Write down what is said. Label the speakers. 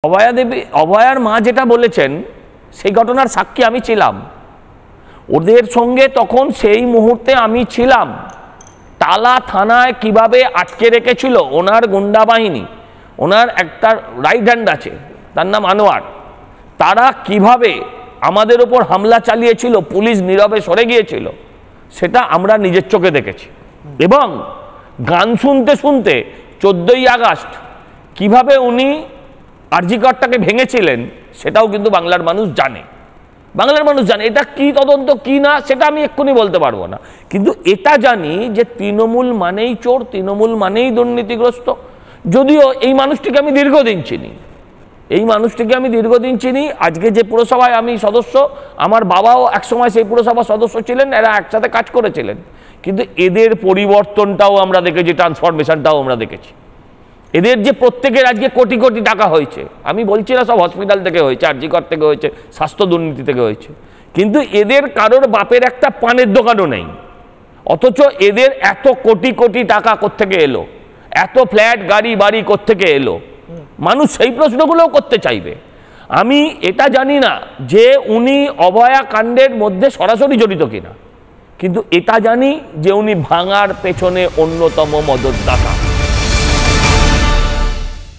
Speaker 1: অভয়া দেবী অভয়ার মা যেটা বলেছেন সেই ঘটনার সাক্ষী আমি ছিলাম। ওদের সঙ্গে তখন সেই মুহূর্তে আমি ছিলাম। টালা থানায় কিভাবে আটকে রেখেছিল ওনার গুন্ডা বাহিনী, ওনার একটা রাইট হ্যান্ড আছে তার নাম আনোয়ার, তারা কিভাবে আমাদের উপর হামলা চালিয়েছিল, পুলিশ নীরবে সরে গিয়েছিল, সেটা আমরা নিজের চোখে দেখেছি। এবং গান শুনতে শুনতে 14ই আগস্ট কিভাবে উনি আরজি করটাকে ভেঙেছিলেন সেটাও কিন্তু বাংলার মানুষ জানে। বাংলার মানুষ জানে এটা কি তদন্ত কি না সেটা আমি এক্ষুনি বলতে পারবো না, কিন্তু এটা জানি যে তৃণমূল মানেই চোর, তৃণমূল মানেই দুর্নীতিগ্রস্ত। যদিও এই মানুষটিকে আমি দীর্ঘদিন চিনি, আজকে যে পুরসভায় আমি সদস্য, আমার বাবাও একসময় সেই পুরসভার সদস্য ছিলেন, এরা একসাথে কাজ করেছিলেন। কিন্তু এদের পরিবর্তনটাও আমরা দেখেছি, ট্রান্সফরমেশনটাও আমরা দেখেছি। এদের যে প্রত্যেকের আজকে কোটি কোটি টাকা হয়েছে, আমি বলছি না সব হসপিটাল থেকে হয়েছে, আরজি কর থেকে হয়েছে, স্বাস্থ্য দুর্নীতি থেকে হয়েছে, কিন্তু এদের কারোর বাপের একটা পানের দোকানও নেই, অথচ এদের এত কোটি কোটি টাকা কোত্থেকে এলো, এত ফ্ল্যাট গাড়ি বাড়ি কোত্থেকে এলো, মানুষ সেই প্রশ্নগুলোও করতে চাইবে। আমি এটা জানি না যে উনি অভয়া কাণ্ডের মধ্যে সরাসরি জড়িত কিনা, কিন্তু এটা জানি যে উনি ভাঙার পেছনে অন্যতম মদতদাতা।